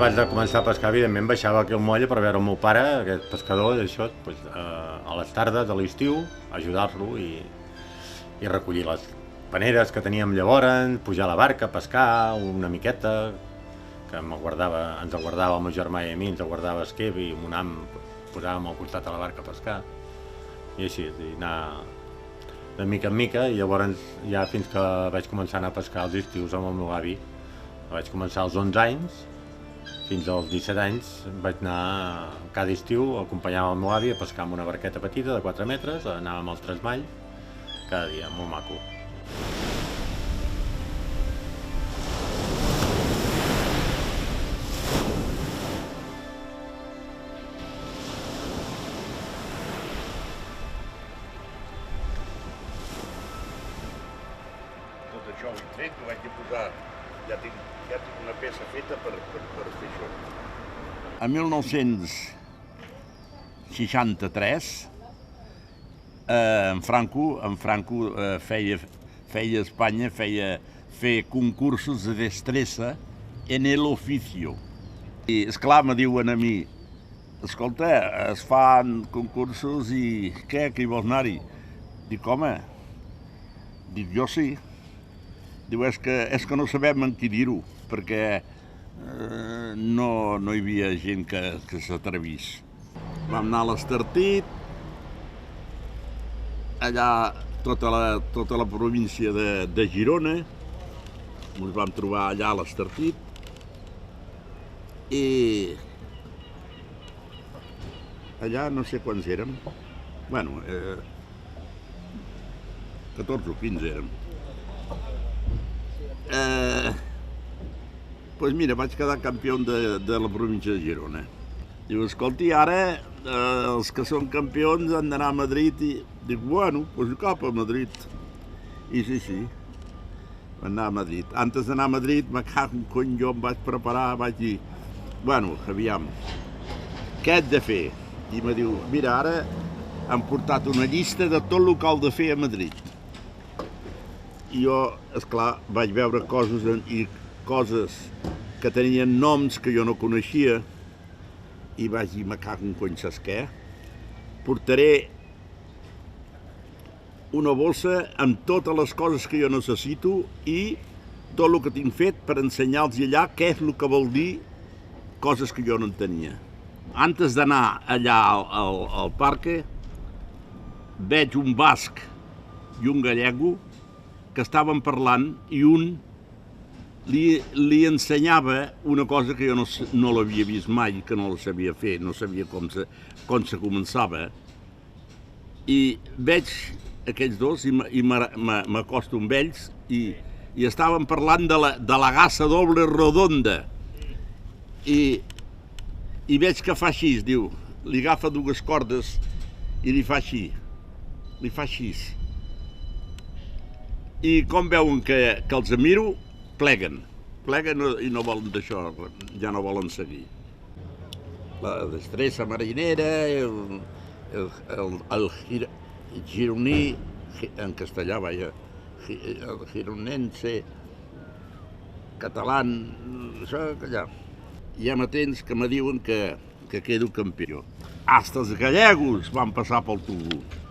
abans de començar a pescar, evidentment, baixava aquí al moll per veure el meu pare, aquest pescador, d'això, a les tardes, a l'estiu, ajudar-lo i recollir les paneres que teníem llavors, pujar a la barca, pescar una miqueta, que ens el guardava el meu germà i a mi, ens el guardava Esqueb i un am posàvem al costat de la barca a pescar. I així, i anar de mica en mica, i llavors ja fins que vaig començar a anar a pescar als estius amb el meu avi. Vaig començar als 11 anys, fins als 17 anys vaig anar cada estiu, acompanyava el meu avi a pescar amb una barqueta petita de 4 metres, anàvem als Tresmall, cada dia, molt maco. Tot això ho he tret, ho vaig posar, ja tinc una peça feta per fer això. En 1963, en Franco feia Espanya, feia concursos de destresa en el oficio. I, esclar, me diuen a mi, escolta, es fan concursos i què hi vols anar-hi? Dic, home, jo sí. Diu, és que no sabem en qui dir-ho, perquè no hi havia gent que s'atrevís. Vam anar a l'Estartit, allà tota la província de Girona, ens vam trobar allà a l'Estartit, i allà no sé quants érem, bueno, 14 o 15 érem. Doncs mira, vaig quedar campió de la província de Girona. Diu, escolti, ara els que són campions han d'anar a Madrid i dic, bueno, doncs cap a Madrid. I sí, vam anar a Madrid. Antes d'anar a Madrid, me cago en cony, jo em vaig preparar, vaig dir, bueno, aviam, què haig de fer? I me diu, mira, ara han portat una llista de tot el que heu de fer a Madrid. I jo, esclar, vaig veure coses que tenien noms que jo no coneixia i vaig dir, me cago en cony, saps què? Portaré una bossa amb totes les coses que jo necessito i tot el que tinc fet per ensenyar-los allà què és el que vol dir coses que jo no en tenia. Antes d'anar allà al parque, veig un basc i un gallego que estaven parlant i un li ensenyava una cosa que jo no l'havia vist mai, que no la sabia fer, no sabia com se començava. I veig aquells dos i m'acosto amb ells i estaven parlant de la gassa doble rodonda. I veig que fa així, diu, li agafa dues cordes i li fa així. I com veuen que els miro, pleguen i no volen d'això, ja no volen seguir. La destresa marinera, el gironí, en castellà, vaja, el gironense, català, això, allà. Hi ha matins que me diuen que quedo campió. Hasta els gallegos van passar pel tubo.